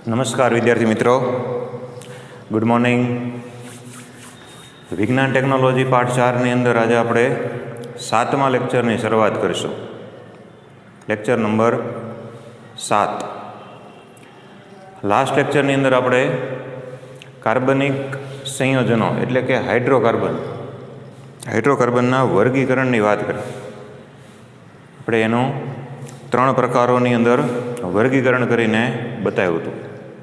નમસ્કાર વિદ્યાર્થી મિત્રો, ગુડ મોર્નિંગ. વિજ્ઞાન ટેકનોલોજી પાઠ 4ની અંદર આજે આપણે 7મા લેક્ચરની શરૂઆત કરીશું. Lecture number 7. લાસ્ટ લેક્ચરની અંદર આપણે કાર્બનિક સંયોજનો એટલે કે હાઇડ્રોકાર્બનના વર્ગીકરણની વાત કરી. આપણે એનું 3 પ્રકારોની અંદર વર્ગીકરણ કરીને બતાવ્યું હતું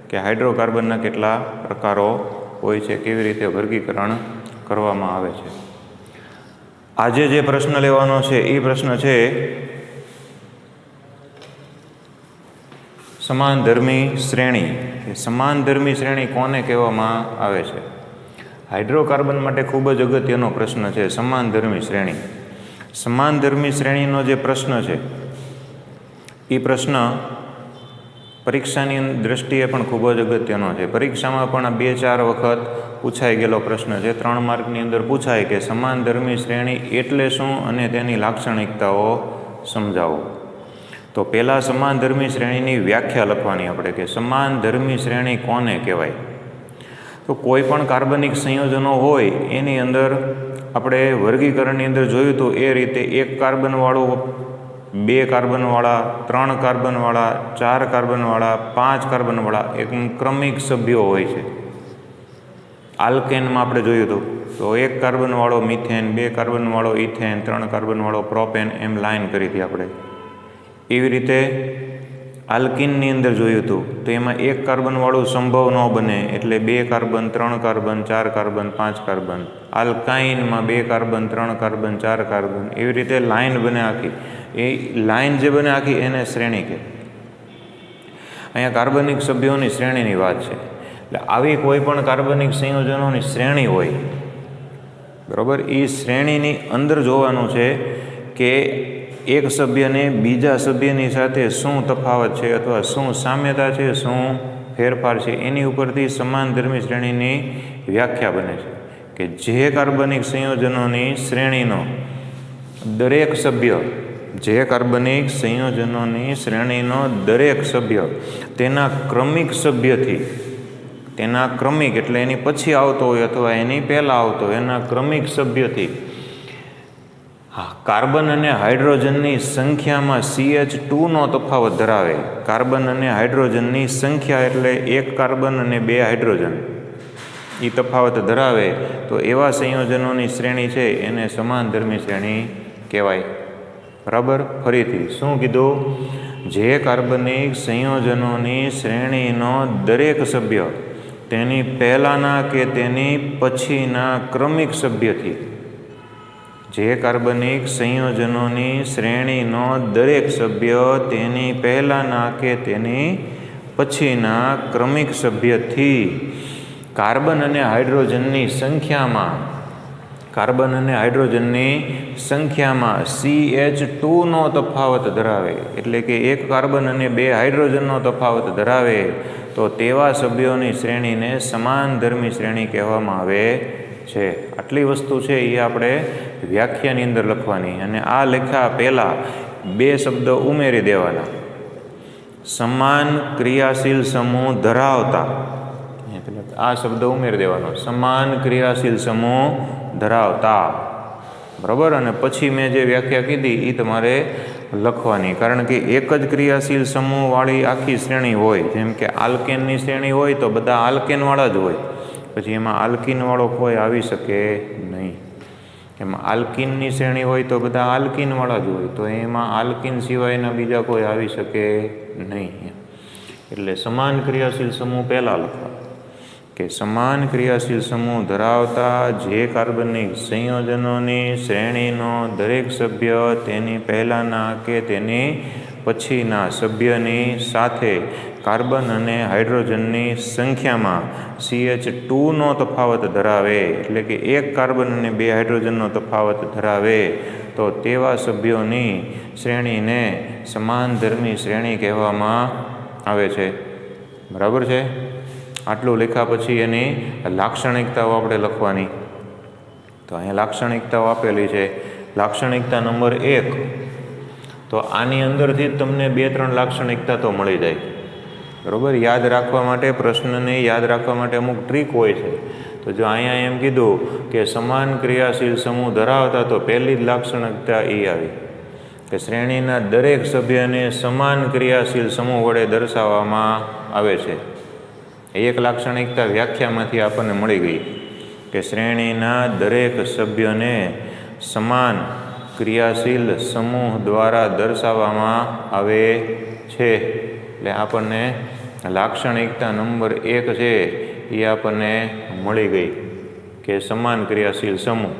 કે હાઇડ્રોકાર્બનના કેટલા પ્રકારો હોય છે, કેવી રીતે વર્ગીકરણ કરવામાં આવે છે. આજે જે પ્રશ્ન લેવાનો છે એ પ્રશ્ન છે સમાનધર્મી શ્રેણી. સમાનધર્મી શ્રેણી કોને કહેવામાં આવે છે? હાઇડ્રોકાર્બન માટે ખૂબ જ અગત્યનો પ્રશ્ન છે સમાનધર્મી શ્રેણી. સમાનધર્મી શ્રેણીનો જે પ્રશ્ન છે એ પ્રશ્ન પરીક્ષાની દૃષ્ટિએ પણ ખૂબ જ અગત્યનો છે. પરીક્ષામાં પણ 2-4 વખત પૂછાઈ ગયેલો પ્રશ્ન છે. 3 માર્કની અંદર પૂછાય કે સમાનધર્મી શ્રેણી એટલે શું અને તેની લાક્ષણિકતાઓ સમજાવો. તો પહેલાં સમાનધર્મી શ્રેણીની વ્યાખ્યા લખવાની આપણે કે સમાનધર્મી શ્રેણી કોને કહેવાય. તો કોઈ પણ કાર્બનિક સંયોજનો હોય એની અંદર આપણે વર્ગીકરણની અંદર જોયું તો એ રીતે 1 કાર્બનવાળું, 2 કાર્બનવાળા, 3 કાર્બનવાળા, 4 કાર્બનવાળા, 5 કાર્બનવાળા એક ક્રમિક સભ્યો હોય છે. આલ્કેનમાં આપણે જોયું હતું તો 1 કાર્બનવાળો મિથેન, 2 કાર્બનવાળો ઇથેન, 3 કાર્બનવાળો પ્રોપેન, એમ લાઈન કરી હતી આપણે. એવી રીતે આલ્કિનની અંદર જોયું હતું તો એમાં 1 કાર્બનવાળું સંભવ ન બને એટલે 2 કાર્બન, 3 કાર્બન, 4 કાર્બન, 5 કાર્બન. આલ્કાઇનમાં 2 કાર્બન, 3 કાર્બન, 4 કાર્બન, એવી રીતે લાઈન બને આખી. એ લાઈન જે બને આખી એને શ્રેણી કહે. અહીંયા કાર્બનિક સભ્યોની શ્રેણીની વાત છે. એટલે આવી કોઈ પણ કાર્બનિક સંયોજનોની શ્રેણી હોય, બરાબર, એ શ્રેણીની અંદર જોવાનું છે કે એક સભ્યને બીજા સભ્યની સાથે શું તફાવત છે અથવા શું સામ્યતા છે, શું ફેરફાર છે, એની ઉપરથી સમાનધર્મી શ્રેણીની વ્યાખ્યા બને છે. કે જે કાર્બનિક સંયોજનોની શ્રેણીનો દરેક સભ્ય, જે કાર્બનિક સંયોજનોની શ્રેણીનો દરેક સભ્ય તેના ક્રમિક સભ્યથી, તેના ક્રમિક એટલે એની પછી આવતો હોય અથવા એની પહેલાં આવતો હોય એના ક્રમિક સભ્યથી કાર્બન અને હાઇડ્રોજનની સંખ્યામાં CH2નો તફાવત ધરાવે. કાર્બન અને હાઇડ્રોજનની સંખ્યા એટલે 1 કાર્બન અને 2 હાઇડ્રોજન એ તફાવત ધરાવે તો એવા સંયોજનોની શ્રેણી છે એને સમાનધર્મી શ્રેણી કહેવાય. બરાબર, ફરીથી શું કીધું? જે કાર્બનિક સંયોજનોની શ્રેણીનો દરેક સભ્ય તેની પહેલાંના કે તેની પછીના ક્રમિક સભ્યથી, જે કાર્બનિક સંયોજનોની શ્રેણીનો દરેક સભ્ય તેની પહેલાંના કે તેની પછીના ક્રમિક સભ્યથી કાર્બન અને હાઇડ્રોજનની સંખ્યામાં CH2નો તફાવત ધરાવે. એટલે કે 1 કાર્બન અને 2 હાઇડ્રોજનનો તફાવત ધરાવે તો તેવા સભ્યોની શ્રેણીને સમાનધર્મી શ્રેણી કહેવામાં આવે છે. આટલી વસ્તુ છે એ આપણે વ્યાખ્યાની અંદર લખવાની અને આ લખ્યા પહેલાં 2 શબ્દ ઉમેરી દેવાના. સમાન ક્રિયાશીલ સમૂહ ધરાવતા, આ શબ્દ ઉમેરી દેવાનો, સમાન ક્રિયાશીલ સમૂહ ધરાવતા. બરાબર, અને પછી મેં જે વ્યાખ્યા કીધી એ તમારે લખવાની. કારણ કે એક જ ક્રિયાશીલ સમૂહવાળી આખી શ્રેણી હોય, જેમ કે આલ્કેનની શ્રેણી હોય તો બધા આલ્કેનવાળા જ હોય, પછી એમાં આલ્કિનવાળો કોઈ આવી શકે નહીં. એમાં આલ્કિનની શ્રેણી હોય તો બધા આલ્કિનવાળા જ હોય, તો એમાં આલ્કિન સિવાયના બીજા કોઈ આવી શકે નહીં. એટલે સમાન ક્રિયાશીલ સમૂહ પહેલાં લખવા કે સમાન ક્રિયાશીલ સમૂહ ધરાવતા જે કાર્બનિક સંયોજનોની શ્રેણીનો દરેક સભ્ય તેની પહેલાંના કે તેની પછીના સભ્યની સાથે કાર્બન અને હાઇડ્રોજનની સંખ્યામાં CH2નો તફાવત ધરાવે. એટલે કે 1 કાર્બન અને 2 હાઇડ્રોજનનો તફાવત ધરાવે તો તેવા સભ્યોની શ્રેણીને સમાનધર્મી શ્રેણી કહેવામાં આવે છે. બરાબર છે? આટલું લખ્યા પછી એની લાક્ષણિકતાઓ આપણે લખવાની. તો અહીંયા લાક્ષણિકતાઓ આપેલી છે. લાક્ષણિકતા નંબર 1, તો આની અંદરથી જ તમને 2-3 લાક્ષણિકતા તો મળી જાય. બરાબર. યાદ રાખવા માટે, પ્રશ્નને યાદ રાખવા માટે અમુક ટ્રીક હોય છે. તો જો અહીંયા એમ કીધું કે સમાન ક્રિયાશીલ સમૂહ ધરાવતા, તો પહેલી જ લાક્ષણિકતા એ આવી કે શ્રેણીના દરેક સભ્યને સમાન ક્રિયાશીલ સમૂહ વડે દર્શાવવામાં આવે છે. એક લાક્ષણિકતા વ્યાખ્યામાંથી આપણને મળી ગઈ કે શ્રેણીના દરેક સભ્યને સમાન ક્રિયાશીલ સમૂહ દ્વારા દર્શાવવામાં આવે છે. એટલે આપણને લાક્ષણિકતા નંબર 1 છે એ આપણને મળી ગઈ કે સમાન ક્રિયાશીલ સમૂહ.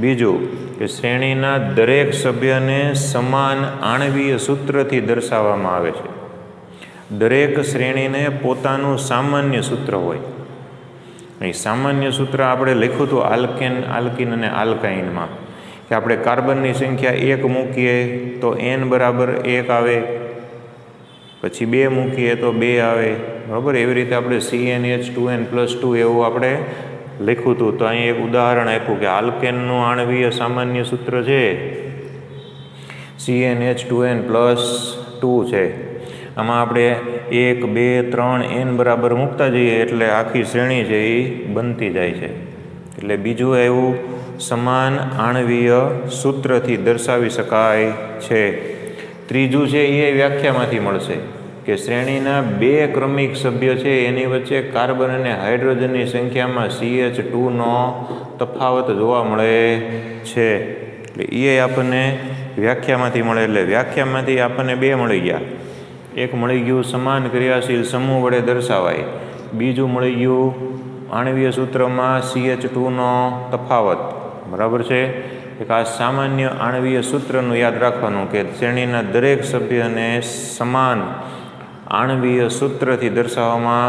બીજું કે શ્રેણીના દરેક સભ્યને સમાન આણ્વીય સૂત્રથી દર્શાવવામાં આવે છે. દરેક શ્રેણીને પોતાનું સામાન્ય સૂત્ર હોય. એ સામાન્ય સૂત્ર આપણે લખ્યું હતું આલ્કીન અને આલ્કાઇનમાં કે આપણે કાર્બનની સંખ્યા 1 મૂકીએ તો n બરાબર 1 આવે, પછી 2 મૂકીએ તો 2 આવે, બરાબર. એવી રીતે આપણે CnH2n+2 એવું આપણે લખ્યું હતું. તો અહીં એક ઉદાહરણ આપ્યું કે આલ્કેનનું આણ્વીય સામાન્ય સૂત્ર છે CnH2n+2 છે. આમાં આપણે 1, 2, 3 n બરાબર મૂકતા જઈએ એટલે આખી શ્રેણી છે એ બનતી જાય છે. એટલે બીજું એવું સમાન આણ્વીય સૂત્રથી દર્શાવી શકાય છે. ત્રીજું છે એ વ્યાખ્યામાંથી મળશે કે શ્રેણીના 2 ક્રમિક સભ્ય છે એની વચ્ચે કાર્બન અને હાઇડ્રોજનની સંખ્યામાં CH2નો તફાવત જોવા મળે છે. એટલે એ આપણને વ્યાખ્યામાંથી મળે. એટલે વ્યાખ્યામાંથી આપણને 2 મળી ગયા. એક મળી ગયું સમાન ક્રિયાશીલ સમૂહ વડે દર્શાવાય, બીજું મળી ગયું આણ્વીય સૂત્રમાં CH2નો તફાવત, બરાબર છે. એક આ સામાન્ય આણ્વીય સૂત્રનું યાદ રાખવાનું કે શ્રેણીના દરેક સભ્યને સમાન આણ્વીય સૂત્રથી દર્શાવવામાં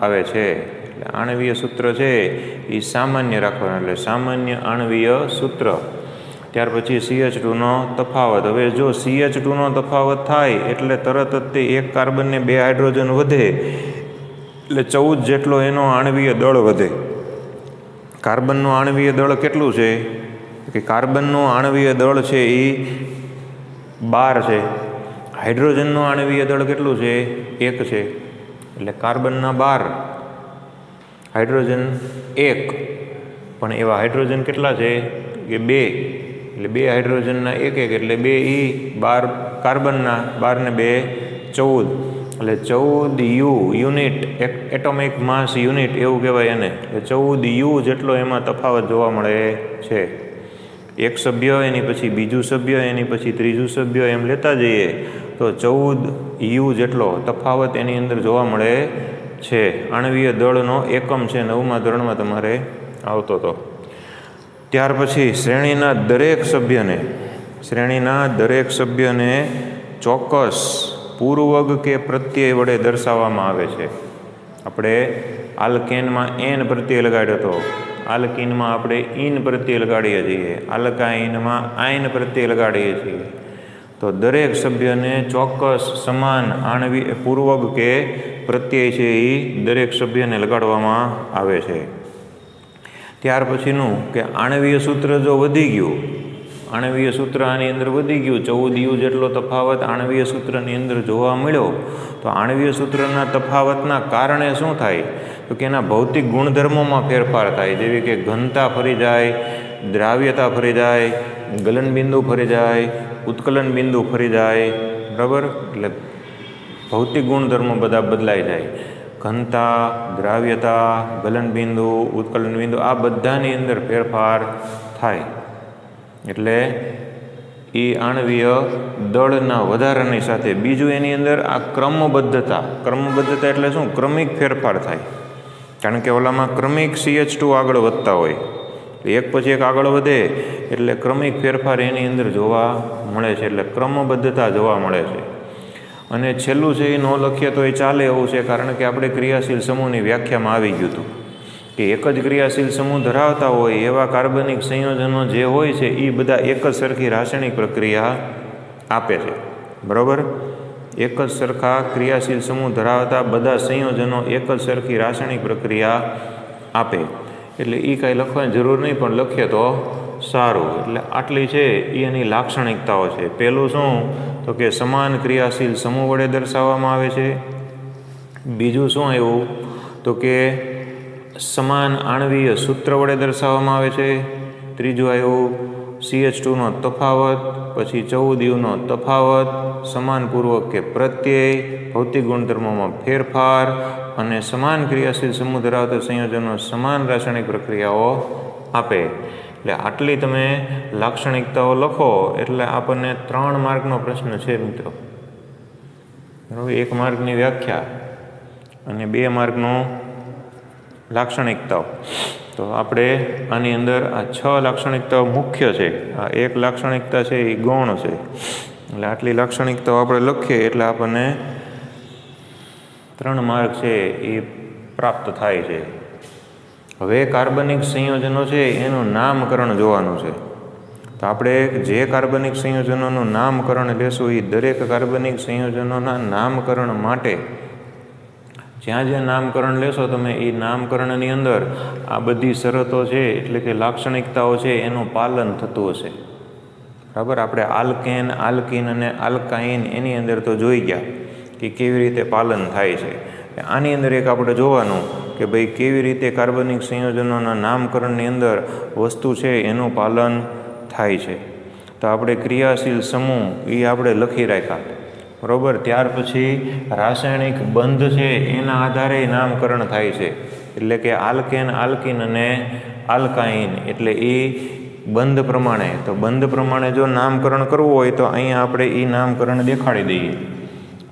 આવે છે. એટલે આણ્વીય સૂત્ર છે એ સામાન્ય રાખવાનું, એટલે સામાન્ય આણ્વીય સૂત્ર. ત્યાર પછી CH2નો તફાવત. હવે જો CH2નો તફાવત થાય એટલે તરત જ તે 1 કાર્બનને 2 હાઇડ્રોજન વધે એટલે 14 જેટલો એનો આણ્વીય દળ વધે. કાર્બનનું આણ્વીય દળ કેટલું છે કે કાર્બનનું આણ્વીય દળ છે એ 12 છે, હાઇડ્રોજનનું આણ્વીય દળ કેટલું છે 1 છે. એટલે કાર્બનના 12, હાઇડ્રોજન 1, પણ એવા હાઇડ્રોજન કેટલા છે કે 2. એટલે 2 હાઇડ્રોજનના 1 એટલે 2 12 કાર્બનના 12 ને 2 14. એટલે 14 યુનિટ, એટોમિક માસ યુનિટ એવું કહેવાય એને. એટલે 14 જેટલો એમાં તફાવત જોવા મળે છે. એક સભ્ય, એની પછી બીજું સભ્ય, એની પછી ત્રીજું સભ્ય, એમ લેતા જઈએ તો 14 જેટલો તફાવત એની અંદર જોવા મળે છે. આણ્વીય દળનો એકમ છે 9મા ધોરણમાં તમારે આવતો હતો. ત્યાર પછી શ્રેણીના દરેક સભ્યને ચોક્કસ પૂર્વગ કે પ્રત્યય વડે દર્શાવવામાં આવે છે. આપણે આલ્કેનમાં n પ્રત્યય લગાડ્યો હતો, આલ્કીનમાં આપણે ઇન પ્રત્યય લગાડીએ છીએ, આલ્કાઇનમાં આઇન પ્રત્યય લગાડીએ છીએ. તો દરેક સભ્યને ચોક્કસ સમાન આણ્વીય પૂર્વગ કે પ્રત્યય છે એ દરેક સભ્યને લગાડવામાં આવે છે. ત્યાર પછીનું કે આણ્વીય સૂત્ર જો વધી ગયું, આણ્વીય સૂત્ર આની અંદર વધી ગયું, 14 જેટલો તફાવત આણ્વીય સૂત્રની અંદર જોવા મળ્યો, તો આણ્વીય સૂત્રના તફાવતના કારણે શું થાય તો કે એના ભૌતિક ગુણધર્મોમાં ફેરફાર થાય. જેવી કે ઘનતા ફરી જાય, દ્રાવ્યતા ફરી જાય, ગલનબિંદુ ફરી જાય, ઉત્કલન બિંદુ ફરી જાય, બરાબર. એટલે ભૌતિક ગુણધર્મો બધા બદલાઈ જાય. ઘનતા, દ્રાવ્યતા, ગલનબિંદુ, ઉત્કલન બિંદુ આ બધાની અંદર ફેરફાર થાય. એટલે એ આણ્વીય દળના વધારાની સાથે બીજું એની અંદર આ ક્રમબદ્ધતા એટલે શું? ક્રમિક ફેરફાર થાય. કારણ કે ઓલામાં ક્રમિક CH2 આગળ વધતા હોય, એક પછી એક આગળ વધે એટલે ક્રમિક ફેરફાર એની અંદર જોવા મળે છે. એટલે ક્રમબદ્ધતા જોવા મળે છે. અને છેલ્લું છે એ ન લખીએ તો એ ચાલે એવું છે, કારણ કે આપણે ક્રિયાશીલ સમૂહની વ્યાખ્યામાં આવી ગયું હતું કે એક જ ક્રિયાશીલ સમૂહ ધરાવતા હોય એવા કાર્બનિક સંયોજનો જે હોય છે એ બધા એક જ સરખી રાસાયણિક પ્રક્રિયા આપે છે, બરાબર. એક જ સરખા ક્રિયાશીલ સમૂહ ધરાવતા બધા સંયોજનો એક જ સરખી રાસાયણિક પ્રક્રિયા આપે. એટલે એ કાંઈ લખવાની જરૂર નહીં, પણ લખીએ તો સારું. એટલે આટલી છે એ એની લાક્ષણિકતાઓ છે. પહેલું શું તો કે સમાન ક્રિયાશીલ સમૂહ વડે દર્શાવવામાં આવે છે. બીજું શું આવ્યું તો કે સમાન આણવીય સૂત્ર વડે દર્શાવવામાં આવે છે. ત્રીજું આવ્યું CH2નો તફાવત, પછી 14U નો તફાવત, સમાનપૂર્વક કે પ્રત્યય, ભૌતિક ગુણધર્મોમાં ફેરફાર અને સમાન ક્રિયાશીલ સમૂહ ધરાવતા સંયોજનો સમાન રાસાયણિક પ્રક્રિયાઓ આપે. એટલે આટલી તમે લાક્ષણિકતાઓ લખો એટલે આપણને 3 માર્કનો પ્રશ્ન છે મિત્રો. બરાબર, 1 માર્કની વ્યાખ્યા અને 2 માર્કનું લાક્ષણિકતાઓ. તો આપણે આની અંદર આ 6 લાક્ષણિકતાઓ મુખ્ય છે. આ 1 લાક્ષણિકતા છે એ ગૌણ છે. એટલે આટલી લાક્ષણિકતાઓ આપણે લખીએ એટલે આપણને 3 માર્ક છે એ પ્રાપ્ત થાય છે. હવે કાર્બનિક સંયોજનો છે એનું નામકરણ જોવાનું છે. તો આપણે જે કાર્બનિક સંયોજનોનું નામકરણ લેશું એ દરેક કાર્બનિક સંયોજનોના નામકરણ માટે જ્યાં જ્યાં નામકરણ લેશો તમે એ નામકરણની અંદર આ બધી શરતો છે એટલે કે લાક્ષણિકતાઓ છે એનું પાલન થતું હશે. બરાબર, આપણે આલ્કેન, આલ્કીન અને આલ્કાઇન એની અંદર તો જોઈ ગયા કે કેવી રીતે પાલન થાય છે. આની અંદર એક આપણે જોવાનું કે ભાઈ કેવી રીતે કાર્બનિક સંયોજનોના નામકરણની અંદર વસ્તુ છે એનું પાલન થાય છે. તો આપણે ક્રિયાશીલ સમૂહ એ આપણે લખી રાખ્યા. બરાબર, ત્યાર પછી રાસાયણિક બંધ છે એના આધારે નામકરણ થાય છે. એટલે કે આલ્કેન, આલ્કીન અને આલ્કાઇન એટલે એ બંધ પ્રમાણે. તો બંધ પ્રમાણે જો નામકરણ કરવું હોય તો અહીંયા આપણે એ નામકરણ દેખાડી દઈએ.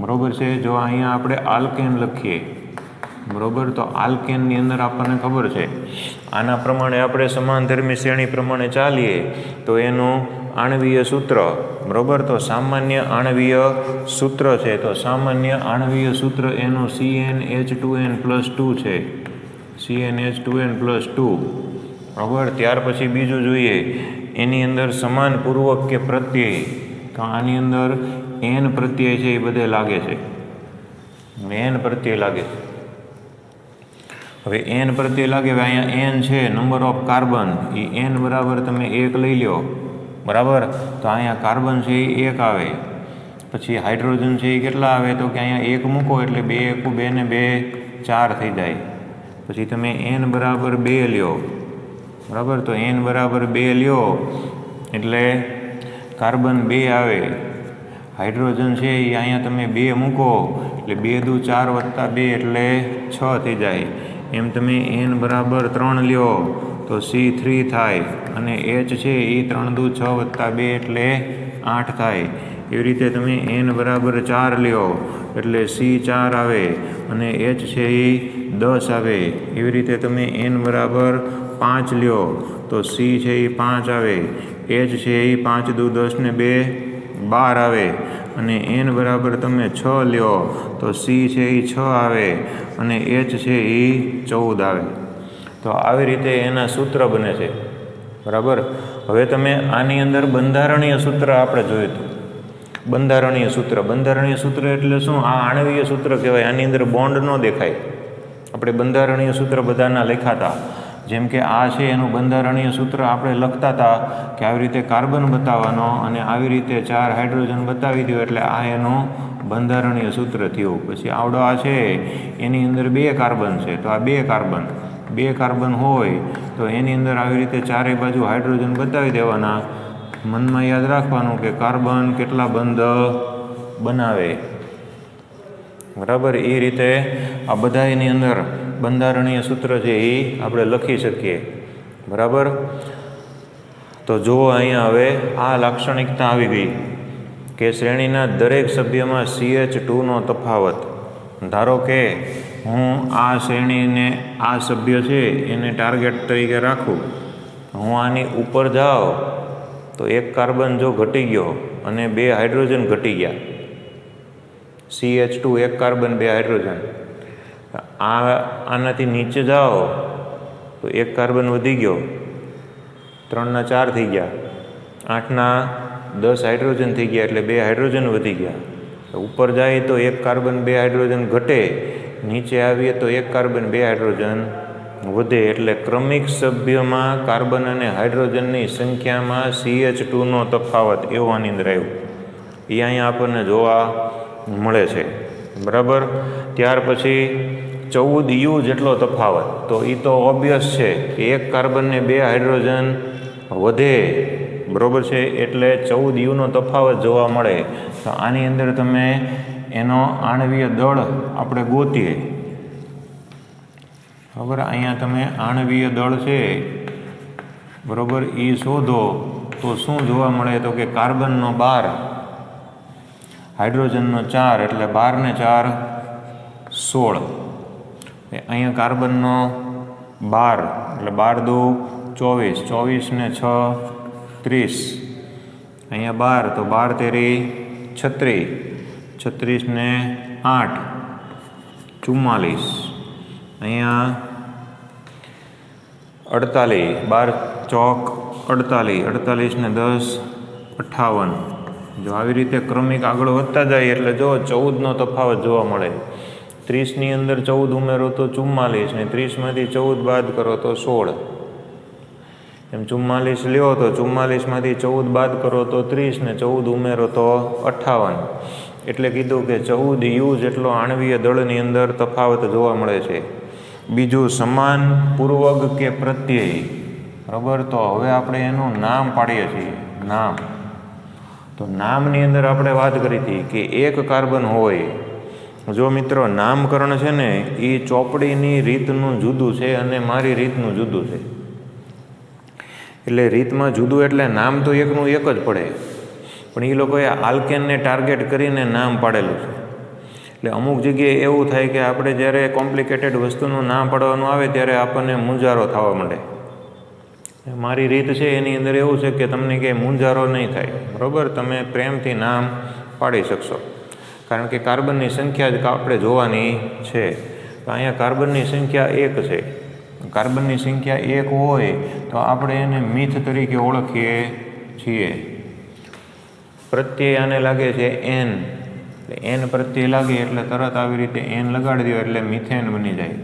બરાબર છે, જો અહીંયા આપણે આલ્કેન લખીએ, બરાબર, તો આલ્કેનની અંદર આપણને ખબર છે આના પ્રમાણે આપણે સમાનધર્મી શ્રેણી પ્રમાણે ચાલીએ તો એનું આણવીય સૂત્ર, બરાબર, તો સામાન્ય આણવીય સૂત્ર છે. તો સામાન્ય આણવીય સૂત્ર એનું CnH2n+2 છે. CnH2n+2, બરાબર. ત્યાર પછી બીજું જોઈએ એની અંદર સમાનપૂર્વક કે પ્રત્યય. તો આની અંદર n પ્રત્યય છે એ બધે લાગે છે. n પ્રત્યય લાગે છે. હવે n પ્રત્યય લાગે, હવે અહીંયા n છે number of carbon, A n બરાબર તમે 1 લઈ લો. બરાબર, તો અહીંયા કાર્બન છે એ 1 આવે. પછી હાઇડ્રોજન છે એ કેટલા આવે તો કે અહીંયા 1 મૂકો એટલે 2 × 2 ને 2 4 થઈ જાય. પછી તમે n બરાબર 2 લ્યો. બરાબર, તો n બરાબર 2 લ્યો એટલે કાર્બન 2 આવે. હાઇડ્રોજન છે એ અહીંયા તમે 2 મૂકો એટલે 2 દુ 4 વત્તા 2 એટલે 6 થઈ જાય. એમ તમે n બરાબર 3 લ્યો તો C3 થાય અને H છે એ 3 દુ 6 વત્તા 2 એટલે 8 થાય. એવી રીતે તમે n બરાબર 4 લ્યો એટલે C4 આવે અને H છે એ 10 આવે. એવી રીતે તમે n બરાબર 5 લ્યો તો C છે એ 5 આવે, H છે એ 5 દુ 10 ને 2 12 આવે અને n બરાબર તમે 6 લ્યો તો C છે એ 6 આવે અને H છે એ 14 આવે. તો આવી રીતે એના સૂત્ર બને છે. બરાબર, હવે તમે આની અંદર બંધારણીય સૂત્ર આપણે જોયું હતું. બંધારણીય સૂત્ર એટલે શું? આ આણવીય સૂત્ર કહેવાય. આની અંદર બોન્ડ ન દેખાય. આપણે બંધારણીય સૂત્ર બધાના લખ્યા હતા. જેમ કે આ છે એનું બંધારણીય સૂત્ર આપણે લખતા હતા કે આવી રીતે કાર્બન બતાવવાનો અને આવી રીતે 4 હાઇડ્રોજન બતાવી દો એટલે આ એનું બંધારણીય સૂત્ર થયું. પછી આવડો આ છે એની અંદર 2 કાર્બન છે તો આ 2 કાર્બન હોય તો એની અંદર આવી રીતે 4 બાજુ હાઇડ્રોજન બતાવી દેવાના. મનમાં યાદ રાખવાનું કે કાર્બન કેટલા બંધ બનાવે. બરાબર, એ રીતે આ બધા એની અંદર બંધારણીય સૂત્ર છે એ આપણે લખી શકીએ. બરાબર, તો જુઓ અહીંયા હવે આ લાક્ષણિકતા આવી ગઈ કે શ્રેણીના દરેક સભ્યમાં CH2નો તફાવત. ધારો કે હું આ શ્રેણીને આ સભ્ય છે એને ટાર્ગેટ તરીકે રાખું, હું આની ઉપર જાઉં તો 1 કાર્બન જો ઘટી ગયો અને 2 હાઇડ્રોજન ઘટી ગયા, CH2 1 કાર્બન 2 હાઇડ્રોજન. આનાથી નીચે જાઓ તો 1 કાર્બન વધી ગયો, 3 ના 4 થઈ ગયા, 8 ના 10 હાઇડ્રોજન થઈ ગયા એટલે 2 હાઇડ્રોજન વધી ગયા. ઉપર જાય તો 1 કાર્બન 2 હાઇડ્રોજન ઘટે, નીચે આવીએ તો 1 કાર્બન 2 હાઇડ્રોજન વધે. એટલે ક્રમિક સભ્યમાં કાર્બન અને હાઇડ્રોજનની સંખ્યામાં CH2નો તફાવત એવો આની અંદર આવ્યો. એ અહીંયા આપણને જોવા મળે છે. બરાબર. ત્યાર પછી 14U જેટલો તફાવત, તો એ તો ઓબ્વિયસ છે કે એક કાર્બનને 2 હાઇડ્રોજન વધે, બરાબર છે, એટલે 14U તફાવત જોવા મળે. તો આની અંદર તમે એનો આણવીય દળ આપણે ગોતીએ, બરાબર. અહીંયા તમે આણવીય દળ છે, બરાબર, એ શોધો તો શું જોવા મળે? તો કે કાર્બનનો 12, હાઇડ્રોજનનો 4, એટલે 12 ને 4 16. અહીંયા કાર્બનનો 12, એટલે 12 દુ 24, 24 ને 6 30. અહીંયા 12, તો 12 તેરી 36, 36 ને 8 44. અહીંયા 48, 12 ચોક 48, 48 ને 10 58. જો આવી રીતે ક્રમિક આગળ વધતા જાય એટલે જો 14નો તફાવત જોવા મળે. 30ની અંદર 14 ઉમેરો તો 44, ને 30માંથી 14 બાદ કરો તો 16. એમ 44 લ્યો તો 44માંથી 14 બાદ કરો તો 30, ને 14 ઉમેરો તો 58. એટલે કીધું કે 14U જેટલો આણવીય દળની અંદર તફાવત જોવા મળે છે. બીજું સમાન પૂર્વક કે પ્રત્યય, બરાબર. તો હવે આપણે એનું નામ પાડીએ છીએ, નામ. તો નામની અંદર આપણે વાત કરી હતી કે એક કાર્બન હોય, જો મિત્રો નામકરણ છે ને એ ચોપડીની રીતનું જુદું છે અને મારી રીતનું જુદું છે. એટલે રીતમાં જુદું એટલે નામ તો એકનું એક જ પડે, પણ એ લોકોએ આલ્કેનને ટાર્ગેટ કરીને નામ પાડેલું છે. એટલે અમુક જગ્યાએ એવું થાય કે આપણે જ્યારે કોમ્પ્લિકેટેડ વસ્તુનું નામ પાડવાનું આવે ત્યારે આપણને મૂંઝારો થવા માંડે. મારી રીત છે એની અંદર એવું છે કે તમને ક્યાંય મૂંઝારો નહીં થાય, બરાબર. તમે પ્રેમથી નામ પાડી શકશો, કારણ કે કાર્બનની સંખ્યા જ આપણે જોવાની છે. તો અહીંયા કાર્બનની સંખ્યા 1 છે. કાર્બનની સંખ્યા 1 હોય તો આપણે એને મિથ તરીકે ઓળખીએ છીએ. પ્રત્યય આને લાગે છે N, N પ્રત્યય લાગે એટલે તરત આવી રીતે N લગાડી દો એટલે મિથેન બની જાય.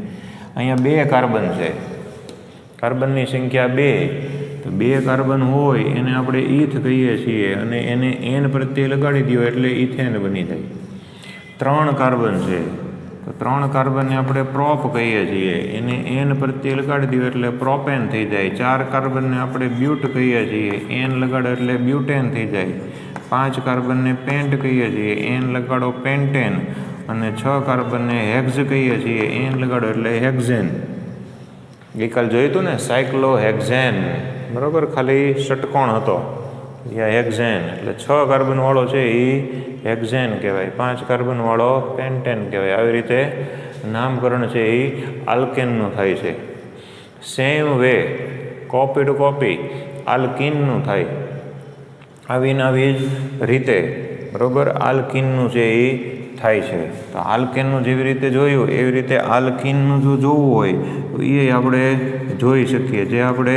અહીંયા 2 કાર્બન છે, કાર્બનની સંખ્યા 2, તો 2 કાર્બન હોય એને આપણે ઈથ કહીએ છીએ અને એને N પ્રત્યય લગાડી દો એટલે ઇથેન બની જાય. 3 કાર્બન છે, તો 3 કાર્બનને આપણે પ્રોપ કહીએ છીએ, એને N પ્રત્યય લગાડી દો એટલે પ્રોપેન થઈ જાય. 4 કાર્બનને આપણે બ્યુટ કહીએ છીએ, N લગાડો એટલે બ્યુટેન થઈ જાય. 5 કાર્બનને પેન્ટ કહીએ છીએ, N લગાડો પેન્ટેન. અને 6 કાર્બનને હેક્ઝ કહીએ છીએ, N લગાડો એટલે હેક્ઝેન. ગઈકાલ જોયું હતું ને સાયક્લોહેક્ઝેન, બરાબર, ખાલી ષટકોણ હતો, હેક્ઝેન. એટલે 6 કાર્બનવાળો છે એ હેક્ઝેન કહેવાય, 5 કાર્બનવાળો પેન્ટેન કહેવાય. આવી રીતે નામકરણ છે એ આલ્કેનનું થાય છે. Same way copy to copy આલ્કીનનું થાય. આવીને આવી જ રીતે, બરાબર, આલ્કીનનું છે એ થાય છે. તો આલ્કેનનું જેવી રીતે જોયું એવી રીતે આલ્કીનનું જો જોવું હોય તો એ આપણે જોઈ શકીએ, જે આપણે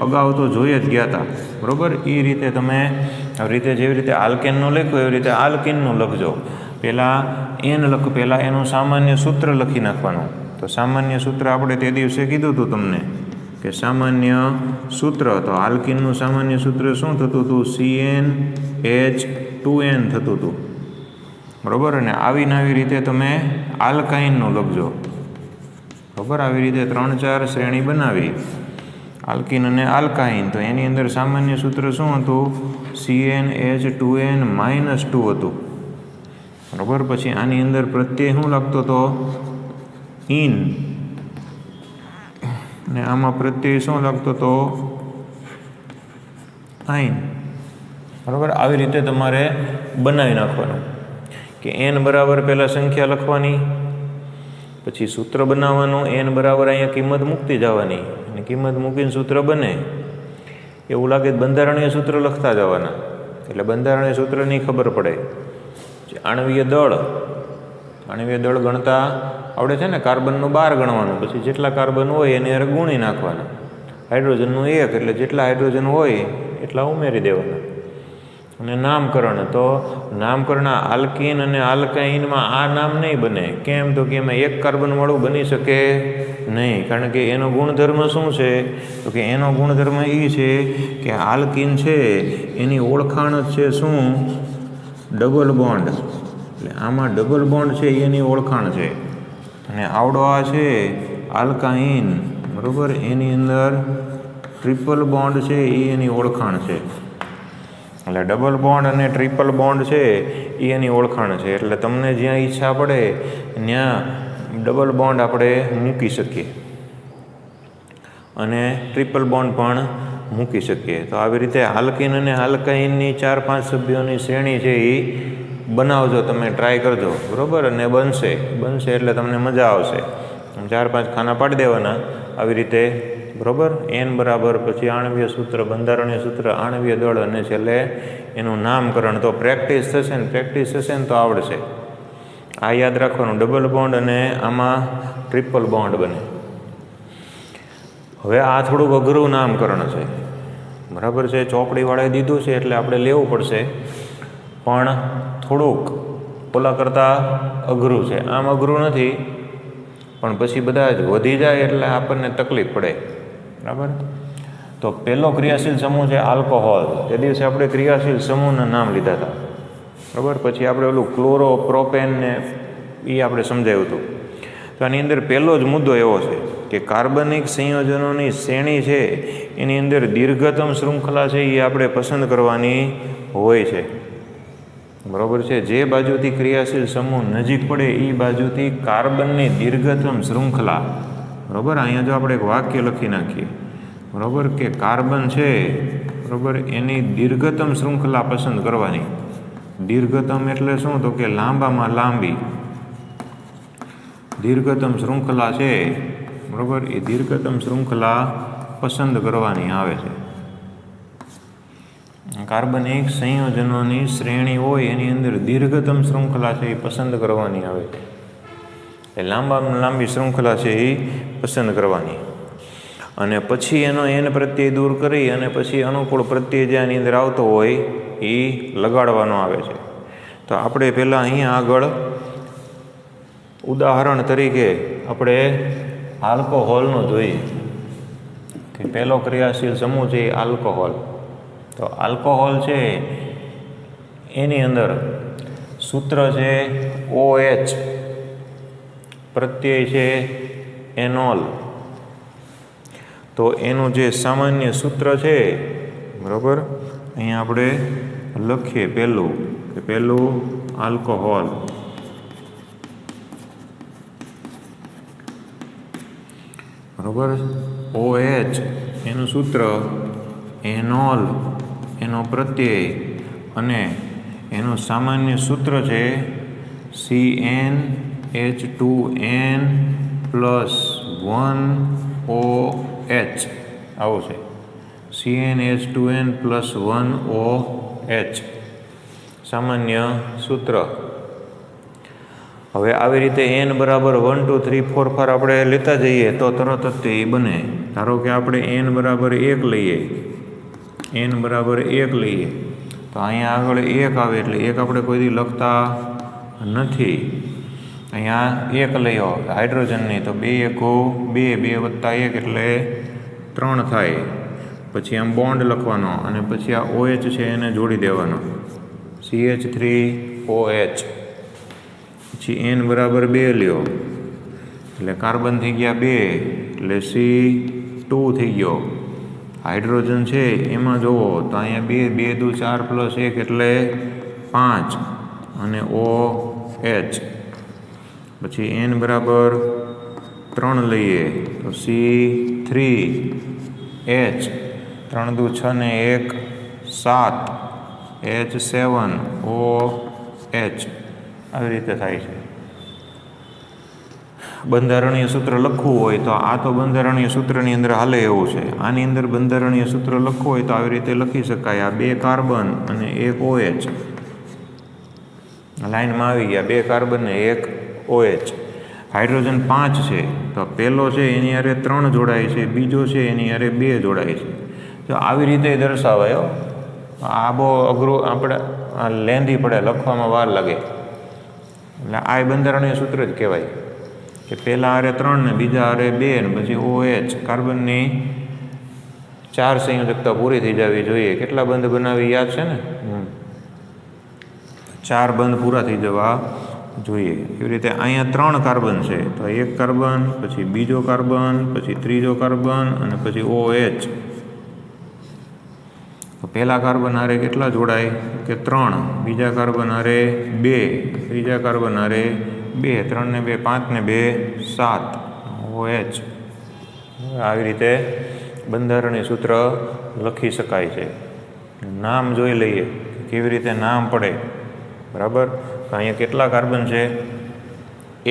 અગાઉ તો જોઈ જ ગયા હતા, બરાબર. એ રીતે તમે આવી રીતે જેવી રીતે આલ્કેનનું લખ્યું એવી રીતે આલ્કીનનું લખજો. પહેલાં એનું સામાન્ય સૂત્ર લખી નાખવાનું. તો સામાન્ય સૂત્ર આપણે તે દિવસે કીધું હતું તમને કે સામાન્ય સૂત્ર, તો આલ્કીનનું સામાન્ય સૂત્ર શું થતું હતું? CnH2n થતું હતું, બરાબર. અને આવી રીતે તમે આલ્કાઇનનું લખજો, બરાબર. આવી રીતે 3-4 શ્રેણી બનાવી આલ્કીન અને આલ્કાઇન. તો એની અંદર સામાન્ય સૂત્ર શું હતું? CnH2n -2 હતું, બરાબર. પછી આની અંદર પ્રત્યય શું લાગતો હતો? ઇન. અને આમાં પ્રત્યય શું લાગતો હતો? આઇન, બરાબર. આવી રીતે તમારે બનાવી નાખવાનું કે n બરાબર પહેલાં સંખ્યા લખવાની, પછી સૂત્ર બનાવવાનું, n બરાબર અહીંયા કિંમત મૂકતી જવાની, અને કિંમત મૂકીને સૂત્ર બને એવું લાગે બંધારણીય સૂત્ર લખતા જવાના, એટલે બંધારણીય સૂત્રની ખબર પડે. આણવીય દળ ગણતા આવડે છે ને? કાર્બનનું 12 ગણવાનું, પછી જેટલા કાર્બન હોય એને હારે ગુણી નાખવાના. હાઇડ્રોજનનું 1, એટલે જેટલા હાઇડ્રોજન હોય એટલા ઉમેરી દેવાના. અને નામકરણ, તો નામકરણ આલ્કીન અને આલ્કાઇનમાં આ નામ નહીં બને. કેમ? તો કે એમાં 1 કાર્બનવાળું બની શકે નહીં, કારણ કે એનો ગુણધર્મ શું છે? તો કે એનો ગુણધર્મ એ છે કે આલ્કીન છે એની ઓળખાણ જ છે શું? Double bond. એટલે આમાં ડબલ બોન્ડ છે એની ઓળખાણ છે, અને આવડો આ છે આલ્કાઇન, બરાબર, એની અંદર ટ્રિપલ બોન્ડ છે એ એની ઓળખાણ છે. એટલે ડબલ બોન્ડ અને ટ્રિપલ બોન્ડ છે એ એની ઓળખાણ છે. એટલે તમને જ્યાં ઈચ્છા પડે ત્યાં ડબલ બોન્ડ આપણે મૂકી શકીએ અને ટ્રિપલ બોન્ડ પણ મૂકી શકીએ. તો આવી રીતે આલ્કિન અને આલ્કાઇનની 4-5 સભ્યોની શ્રેણી છે એ બનાવજો, તમે ટ્રાય કરજો, બરાબર, અને બનશે એટલે તમને મજા આવશે. 4-5 ખાના પાડી દેવાના આવી રીતે, બરાબર. n બરાબર, પછી આણ્વીય સૂત્ર, બંધારણીય સૂત્ર, આણ્વીય દળ, અને છેલ્લે એનું નામકરણ. તો પ્રેક્ટિસ થશે ને તો આવડશે. આ યાદ રાખવાનું, ડબલ બોન્ડ અને આમાં ટ્રિપલ બોન્ડ બને. હવે આ થોડુંક અઘરું નામકરણ છે, બરાબર છે, ચોપડીવાળાએ દીધું છે એટલે આપણે લેવું પડશે, પણ થોડુંક ઓલા કરતાં અઘરું છે. આમ અઘરું નથી, પણ પછી બધા જ વધી જાય એટલે આપણને તકલીફ પડે, બરાબર. તો પહેલો ક્રિયાશીલ સમૂહ છે આલ્કોહોલ. તે દિવસે આપણે ક્રિયાશીલ સમૂહના નામ લીધા હતા, બરાબર. પછી આપણે ઓલું ક્લોરો પ્રોપેન ને એ આપણે સમજાવ્યું હતું. તો આની અંદર પહેલો જ મુદ્દો એવો છે કે કાર્બનિક સંયોજનોની શ્રેણી છે એની અંદર દીર્ઘતમ શૃંખલા છે એ આપણે પસંદ કરવાની હોય છે, બરાબર છે. જે બાજુથી ક્રિયાશીલ સમૂહ નજીક પડે એ બાજુથી કાર્બનની દીર્ઘતમ શૃંખલા, બરાબર. અહીંયા જો આપણે એક વાક્ય લખી નાખીએ, બરાબર, કે કાર્બન છે, બરાબર, એની દીર્ઘતમ શૃંખલા પસંદ કરવાની. દીર્ઘતમ એટલે શું? તો કે લાંબામાં લાંબી દીર્ઘતમ શૃંખલા છે, બરાબર, એ દીર્ઘતમ શૃંખલા પસંદ કરવાની આવે છે. કાર્બનિક સંયોજનોની શ્રેણી હોય એની અંદર દીર્ઘતમ શૃંખલા છે એ પસંદ કરવાની આવે છે. એ લાંબામાં લાંબી શૃંખલા છે એ પસંદ કરવાની, અને પછી એનો n પ્રત્યય દૂર કરી અને પછી અનુકૂળ પ્રત્યય જે આની અંદર આવતો હોય એ લગાડવાનો આવે છે. તો આપણે પહેલાં અહીંયા આગળ ઉદાહરણ તરીકે આપણે આલ્કોહોલનું જોઈએ કે પહેલો ક્રિયાશીલ સમૂહ છે એ આલ્કોહોલ. તો આલ્કોહોલ છે એની અંદર સૂત્ર છે OH, પ્રત્યય છે એનોલ. તો એનું જે સામાન્ય સૂત્ર છે, બરાબર, અહીંયા આપણે લખીએ પહેલું આલ્કોહોલ, બરાબર. OH એનું સૂત્ર, એનોલ એનો પ્રત્યય, અને એનું સામાન્ય સૂત્ર છે CnH2n + 1OH. આવું છે, CnH2n + 1OH સામાન્ય સૂત્ર. હવે આવી રીતે n બરાબર 1 2 3 4 5 આપણે લેતા જઈએ તો તરત જ તે બને. ધારો કે આપણે n બરાબર 1 લઈએ, તો અહીંયા આગળ 1 આવે એટલે 1 આપણે કોઈથી લખતા નથી. અહીંયા 1 લઈએ હાઇડ્રોજનની, તો 2 1 2, 2 + 1 એટલે 3 થાય. પછી આમ બોન્ડ લખવાનો અને પછી આ OH છે એને જોડી દેવાનો, CH3OH. પછી n બરાબર 2 લ્યો એટલે કાર્બન થઈ ગયા 2 એટલે C2 થઈ ગયો. હાઇડ્રોજન છે એમાં જુઓ તો અહીંયા 2 2 દુ 4 + 1 એટલે 5 અને OH. પછી n બરાબર 3 લઈએ તો C3H, 3 દુ 6 ને 1 7, H7OH. આવી રીતે થાય છે. બંધારણીય સૂત્ર લખવું હોય તો આ તો બંધારણીય સૂત્રની અંદર હાલે એવું છે. આની અંદર બંધારણીય સૂત્ર લખવું હોય તો આવી રીતે લખી શકાય. આ 2 કાર્બન અને 1 OH લાઈનમાં આવી ગયા, 2 કાર્બન ને 1 OH. હાઇડ્રોજન 5 છે તો પહેલો છે એની હારે 3 જોડાય છે, બીજો છે એની હારે 2 જોડાય છે. તો આવી રીતે દર્શાવાય. આ બહુ અઘરું, આપણે આ લેન્ધી પડે, લખવામાં વાર લાગે. એટલે આ બંધારણીય સૂત્ર જ કહેવાય કે પહેલાં હારે 3 ને બીજા હારે 2 ને પછી OH. કાર્બનની 4 સંયોજકતા પૂરી થઈ જવી જોઈએ. કેટલા બંધ બનાવી યાદ છે ને? 4 બંધ પૂરા થઈ જવા જોઈએ. એવી રીતે અહીંયા 3 કાર્બન છે, તો એક કાર્બન, પછી બીજો કાર્બન, પછી ત્રીજો કાર્બન અને પછી OH. તો પહેલા કાર્બન હારે કેટલા જોડાય કે 3, બીજા કાર્બન હારે 2, ત્રીજા કાર્બન હારે 2, 3 ને 2 5 ને 2 7 OH. આવી રીતે બંધારણીય સૂત્ર લખી શકાય છે. નામ જોઈ લઈએ કેવી રીતે નામ પડે. બરાબર. તો અહીંયા કેટલા કાર્બન છે?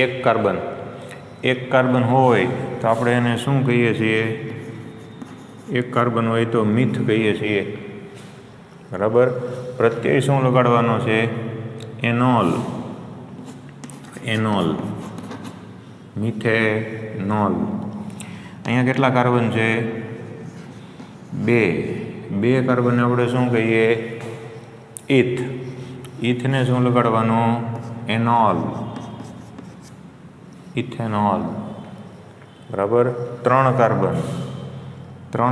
એક કાર્બન. એક કાર્બન હોય તો આપણે એને શું કહીએ છીએ? એક કાર્બન હોય તો મિથ કહીએ છીએ. બરાબર. પ્રત્યય શું લગાડવાનો છે? એનોલ. એનોલ, મિથેનોલ. અહીંયા કેટલા કાર્બન છે? 2 કાર્બનને આપણે શું કહીએ? ઇથ. ઇથને શું લગાડવાનું? એનોલ, ઇથેનોલ. બરાબર. 3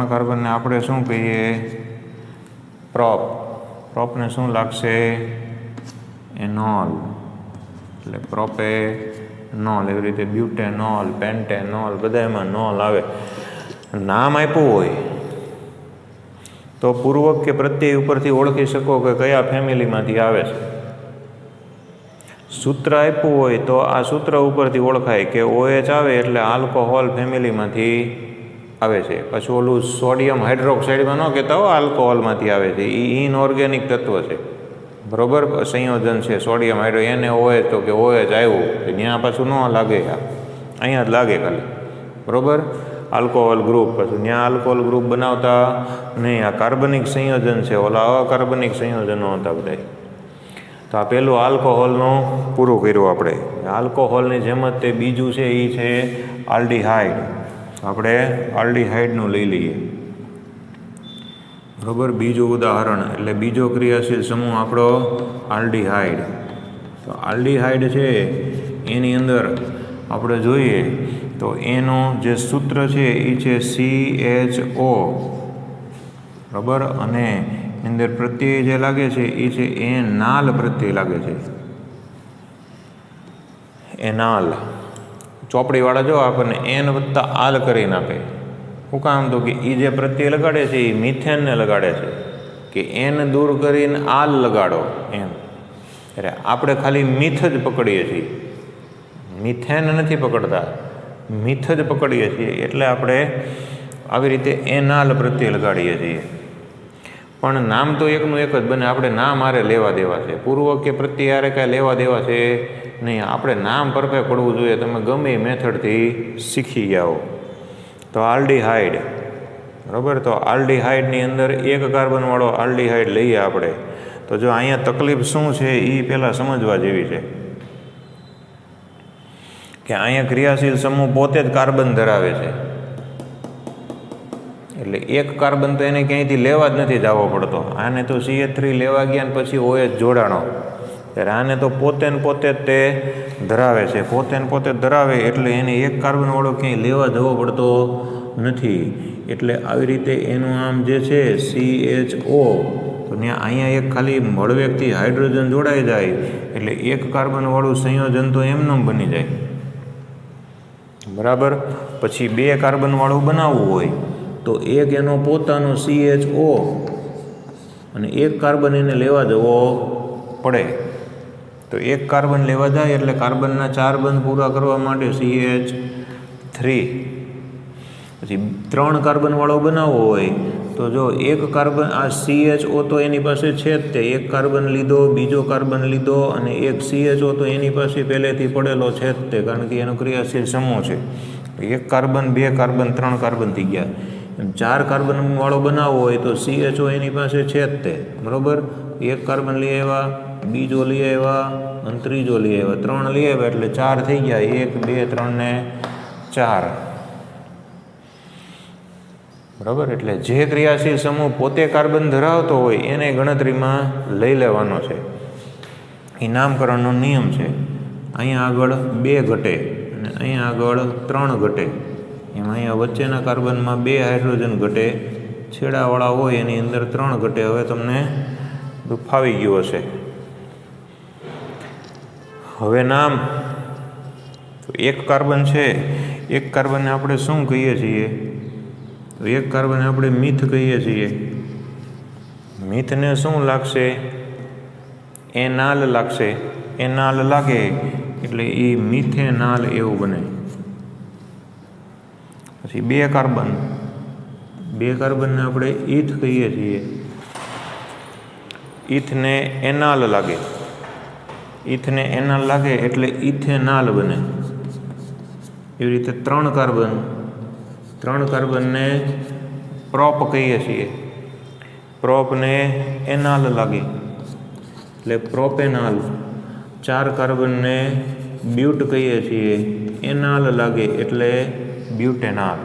કાર્બનને આપણે શું કહીએ? પ્રોપ. પ્રોપને શું લાગશે? એનોલ, એટલે પ્રોપેનોલ. એવી રીતે બ્યુટેનોલ, પેન્ટેનોલ, બધા એમાં નોલ આવે. નામ આપ્યું હોય તો પૂર્વક કે પ્રત્યય ઉપરથી ઓળખી શકો કે કયા ફેમિલીમાંથી આવે છે. સૂત્ર આપ્યું હોય તો આ સૂત્ર ઉપરથી ઓળખાય કે OH આવે એટલે આલ્કોહોલ ફેમિલીમાંથી આવે છે. પછી ઓલું સોડિયમ હાઇડ્રોક્સાઇડમાં ન કહેતા હો આલ્કોહોલમાંથી આવે છે, એ ઇનઓર્ગેનિક તત્વ છે. બરાબર. સંયોજન છે સોડિયમ હાઇડ્રો, એને OH તો કે OH આવ્યું ત્યાં પાછું ન લાગે, અહીંયા જ લાગે ખાલી. બરાબર. આલ્કોહોલ ગ્રુપ, પછી ત્યાં આલ્કોહોલ ગ્રુપ બનાવતા નહીં. આ કાર્બનિક સંયોજન છે, ઓલા અકાર્બનિક સંયોજનો હતા બધા. તો આ પહેલું આલ્કોહોલનું પૂરું કર્યું આપણે. આલ્કોહોલની જેમ જ તે બીજું છે એ છે આલ્ડીહાઇડ. આપણે આલ્ડીહાઇડનું લઈ લઈએ. બરાબર. બીજું ઉદાહરણ એટલે બીજો ક્રિયાશીલ સમૂહ આપણો આલ્ડીહાઇડ. તો આલ્ડીહાઇડ છે એની અંદર આપણે જોઈએ તો એનું જે સૂત્ર છે એ છે CHO. બરાબર. અને એની અંદર પ્રત્યય જે લાગે છે એ છે એનાલ પ્રત્યય લાગે છે. એનાલ. ચોપડીવાળા જો આપણને એન વત્તા આલ કરીને આપે. શું કામ? તો કે એ જે પ્રત્યય લગાડે છે એ મિથેનને લગાડે છે, કે એન દૂર કરીને આલ લગાડો એમ. એટલે આપણે ખાલી મિથ જ પકડીએ છીએ, મિથેન નથી પકડતા, મિથ જ પકડીએ છીએ. એટલે આપણે આવી રીતે એનાલ પ્રત્યય લગાડીએ છીએ. પણ નામ તો એકનું એક જ બને. આપણે નામ હારે લેવા દેવા છે, પૂર્વક કે પ્રત્યય હારે કાંઈ લેવા દેવા છે નહીં. આપણે નામ પરફેક્ટ પડવું જોઈએ. તમે ગમે એ મેથડથી શીખી જાઓ. તો આલ્ડીહાઇડ. બરાબર. તો આલ્ડીહાઇડની અંદર એક કાર્બનવાળો આલ્ડીહાઇડ લઈએ આપણે. તો જો અહીંયા તકલીફ શું છે એ પહેલાં સમજવા જેવી છે કે અહીંયા ક્રિયાશીલ સમૂહ પોતે જ કાર્બન ધરાવે છે. એટલે એક કાર્બન તો એને ક્યાંયથી લેવા જ નથી જવો પડતો. આને તો CH3 લેવા ગયા ને પછી OH જોડાણો, ત્યારે આને તો પોતે ને પોતે જ તે ધરાવે છે. પોતે ને પોતે ધરાવે એટલે એને એક કાર્બનવાળો ક્યાંય લેવા જવો પડતો નથી. એટલે આવી રીતે એનું આમ જે છે CHO, તો ત્યાં અહીંયા એક ખાલી મળવેકથી હાઇડ્રોજન જોડાઈ જાય એટલે એક કાર્બનવાળું સંયોજન તો એમનેમ બની જાય. બરાબર. પછી 2 કાર્બનવાળું બનાવવું હોય તો એક એનો પોતાનો CHO અને એક કાર્બન એને લેવા જવો પડે. તો એક કાર્બન લેવા જાય એટલે કાર્બનના 4 બંધ પૂરા કરવા માટે CH3. પછી 3 કાર્બનવાળો બનાવવો હોય તો જો એક કાર્બન, આ CHO તો એની પાસે છે જ તે, એક કાર્બન લીધો, બીજો કાર્બન લીધો અને એક CHO તો એની પાસે પહેલેથી પડેલો છે જ તે, કારણ કે એનો ક્રિયાશીલ સમૂહ છે. 1 કાર્બન, 2 કાર્બન, 3 કાર્બન થઈ ગયા. 4 કાર્બનવાળો બનાવવો હોય તો CHO એની પાસે છે જ તે. બરાબર. એક કાર્બન લઈ આવ્યા, બીજો લઈ આવ્યા અને ત્રીજો લઈ આવ્યા, 3 લઈ આવ્યા એટલે 4 થઈ ગયા. 1, 2, 3 ને 4. બરાબર. એટલે જે ક્રિયાશીલ સમૂહ પોતે કાર્બન ધરાવતો હોય એને ગણતરીમાં લઈ લેવાનો છે. એ નામકરણનો નિયમ છે. અહીંયા આગળ 2 ઘટે અને અહીંયા આગળ 3 ઘટે. એમાં અહીંયા વચ્ચેના કાર્બનમાં 2 હાઇડ્રોજન ઘટે, છેડાવાળા હોય એની અંદર 3 ઘટે. હવે તમને ફાવી ગયું હશે. હવે નામ તો એક કાર્બન છે, એક કાર્બનને આપણે શું કહીએ છીએ? તો એક કાર્બન આપણે મીથ કહીએ છીએ. મીથને શું લાગશે? એનાલ લાગશે. એનાલ લાગે એટલે એ મિથેનાલ એવું બને. પછી બે કાર્બનને આપણે ઈથ કહીએ છીએ. ઈથને એનાલ લાગે. ઈથને એનાલ લાગે એટલે ઇથેનાલ બને. એવી રીતે ત્રણ કાર્બનને પ્રોપ કહીએ છીએ. પ્રોપને એનાલ લાગે એટલે પ્રોપેનાલ. ચાર કાર્બનને બ્યુટ કહીએ છીએ. એનાલ લાગે એટલે બ્યુટેનાલ.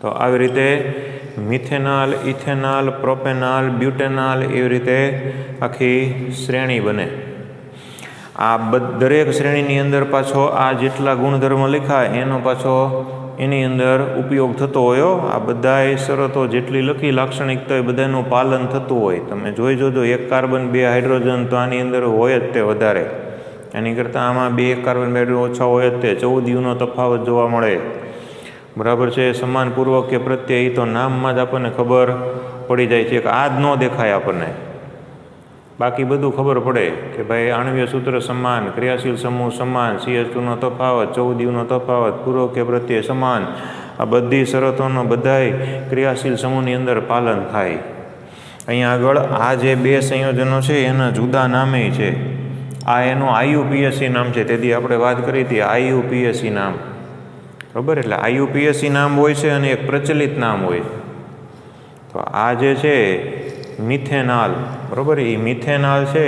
તો આવી રીતે મિથેનાલ, ઇથેનાલ, પ્રોપેનાલ, બ્યુટેનાલ એવી રીતે આખી શ્રેણી બને. આ દરેક શ્રેણીની અંદર પાછો આ જેટલા ગુણધર્મ લખ્યા એનો પાછો એની અંદર ઉપયોગ થતો હોય. આ બધાય શરતો જેટલી લખી લાક્ષણિકતા એ બધાનું પાલન થતું હોય. તમે જોઈ જોજો, એક કાર્બન બે હાઇડ્રોજન તો આની અંદર હોય જ તે વધારે. એની કરતાં આમાં બે કાર્બન બે ઓછા હોય જ તે. 14 યુનો તફાવત જોવા મળે. બરાબર છે. સમાન પૂર્વક કે પ્રત્યય એ તો નામમાં જ આપણને ખબર પડી જાય છે કે આ જ ન દેખાય આપણને, બાકી બધું ખબર પડે કે ભાઈ આણ્વીય સૂત્ર સમાન, ક્રિયાશીલ સમૂહ સમાન, CH2નો તફાવત, 14 યુનો તફાવત, પૂર્વક કે પ્રત્યય સમાન. આ બધી શરતોનો બધાય ક્રિયાશીલ સમૂહની અંદર પાલન થાય. અહીંયા આગળ આ જે બે સંયોજનો છે એના જુદા નામે છે. આ એનું IUPAC નામ છે. તેથી આપણે વાત કરી હતી IUPAC નામ. બરાબર, એટલે IUPAC નામ હોય છે અને એક પ્રચલિત નામ હોય. તો આ જે છે મિથેનાલ, બરાબર, એ મિથેનાલ છે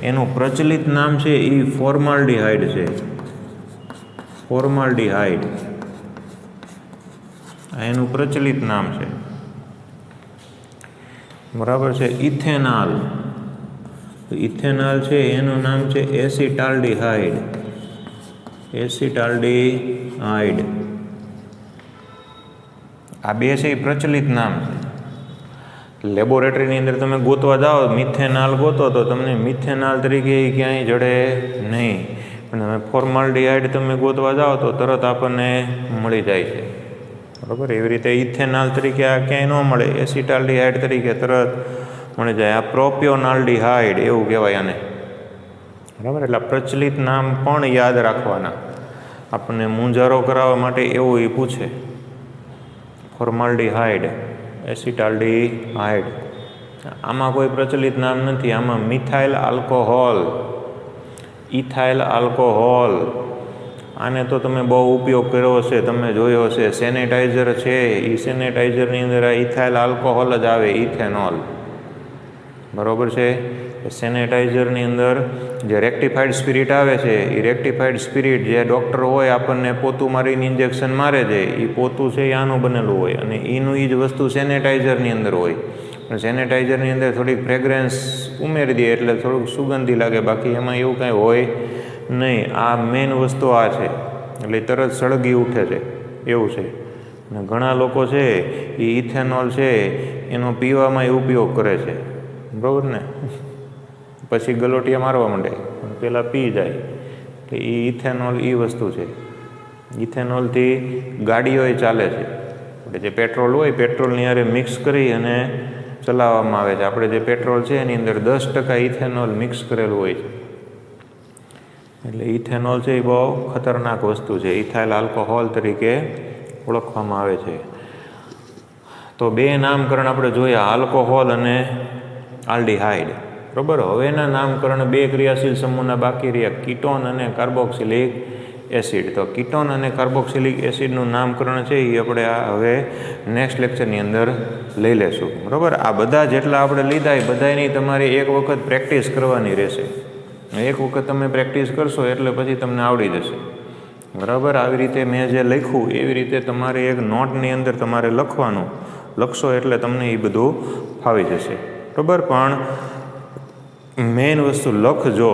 એનું પ્રચલિત નામ છે એ ફોર્માલ્ડિહાઇડ છે. ફોર્માલ્ડિહાઇડ આ એનું પ્રચલિત નામ છે. બરાબર છે. ઇથેનાલ, ઇથેનાલ છે એનું નામ છે એસિટાલ્ડિહાઇડ. એસિટાલ્ડિહાઇડ આ બે છે એ પ્રચલિત નામ છે. લેબોરેટરીની અંદર તમે ગોતવા જાઓ, મિથેનાલ ગોતો તો તમને મિથેનાલ તરીકે ક્યાંય જડે નહીં. પણ તમે ફોર્માલ્ડિહાઇડ તમે ગોતવા જાઓ તો તરત આપણને મળી જાય છે. બરાબર, એવી રીતે ઇથેનાલ તરીકે આ ક્યાંય ન મળે. એસિટાલ્ડિહાઇડ તરીકે તરત મળી જાય. આ પ્રોપિયોનાલ્ડિહાઇડ એવું કહેવાય આને. બરાબર, એટલે પ્રચલિત નામ પણ યાદ રાખવાના. આપણને મૂંઝારો કરાવવા માટે એવું એ પૂછે. ફોર્માલ્ડિહાઇડ, એસિટાલ્ડિહાઇડ, આમાં કોઈ પ્રચલિત નામ નથી. આમાં મિથાઇલ આલ્કોહોલ, ઇથાઇલ આલ્કોહોલ, આને તો તમે બહુ ઉપયોગ કર્યો હશે, તમે જોયો હશે. સેનેટાઇઝર છે એ સેનેટાઇઝરની અંદર આ ઇથાઇલ આલ્કોહોલ જ આવે, ઇથેનોલ. બરાબર છે. સેનેટાઇઝરની અંદર જે રેક્ટિફાઈડ સ્પિરિટ આવે છે એ રેક્ટિફાઈડ સ્પિરિટ જે ડૉક્ટર હોય આપણને પોતું મારીને ઇન્જેક્શન મારે છે એ પોતું છે એ આનું બનેલું હોય અને એનું એ જ વસ્તુ સેનેટાઇઝરની અંદર હોય. પણ સેનેટાઇઝરની અંદર થોડીક ફ્રેગ્રન્સ ઉમેરી દે એટલે થોડુંક સુગંધી લાગે, બાકી એમાં એવું કાંઈ હોય નહીં. આ મેઇન વસ્તુ આ છે એટલે તરત સળગી ઉઠે છે એવું છે. અને ઘણા લોકો છે એ ઇથેનોલ છે એનો પીવામાં ઉપયોગ કરે છે. બરાબર ને, પછી ગલોટિયા મારવા માંડે પણ પહેલાં પી જાય. એટલે એ ઇથેનોલ એ વસ્તુ છે. ઇથેનોલથી ગાડીઓ ચાલે છે. આપણે જે પેટ્રોલ હોય પેટ્રોલની હારે મિક્સ કરી અને ચલાવવામાં આવે છે. આપણે જે પેટ્રોલ છે એની અંદર 10% ઇથેનોલ મિક્સ કરેલું હોય છે. એટલે ઇથેનોલ છે એ બહુ ખતરનાક વસ્તુ છે. ઇથાઇલ આલ્કોહોલ તરીકે ઓળખવામાં આવે છે. તો બે નામકરણ આપણે જોયા, આલ્કોહોલ અને આલ્ડિહાઇડ. બરાબર, હવેના નામકરણ બે ક્રિયાશીલ સમૂહના બાકી રહ્યા, કીટોન અને કાર્બોક્સિલિક એસિડ. તો કીટોન અને કાર્બોક્સિલિક એસિડનું નામકરણ છે એ આપણે હવે નેક્સ્ટ લેક્ચરની અંદર લઈ લેશું. બરાબર, આ બધા જેટલા આપણે લીધા એ બધાની તમારે એક વખત પ્રેક્ટિસ કરવાની રહેશે. એક વખત તમે પ્રેક્ટિસ કરશો એટલે પછી તમને આવડી જશે. બરાબર, આવી રીતે મેં જે લખ્યું એવી રીતે તમારે એક નોટની અંદર તમારે લખવાનું. લખશો એટલે તમને એ બધું ફાવી જશે. બરાબર, પણ મેઇન વસ્તુ લખજો.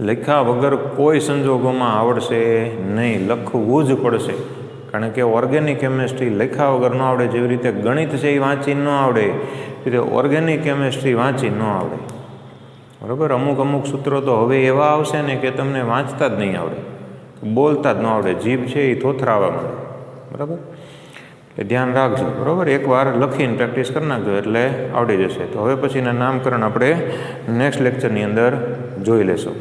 લખ્યા વગર કોઈ સંજોગોમાં આવડશે નહીં, લખવું જ પડશે. કારણ કે ઓર્ગેનિક કેમેસ્ટ્રી લખ્યા વગર ન આવડે. જેવી રીતે ગણિત છે એ વાંચી ન આવડે, એ રીતે ઓર્ગેનિક કેમેસ્ટ્રી વાંચી ન આવડે. બરાબર. અમુક અમુક સૂત્રો તો હવે એવા આવશે ને કે તમને વાંચતા જ નહીં આવડે, બોલતા જ ન આવડે, જીભ છે એ થોથરાવા માંડે. બરાબર, એટલે ધ્યાન રાખજો. બરાબર, એકવાર લખીને પ્રેક્ટિસ કરી નાખજો એટલે આવડી જશે. તો હવે પછીના નામકરણ આપણે નેક્સ્ટ લેક્ચરની અંદર જોઈ લેશું.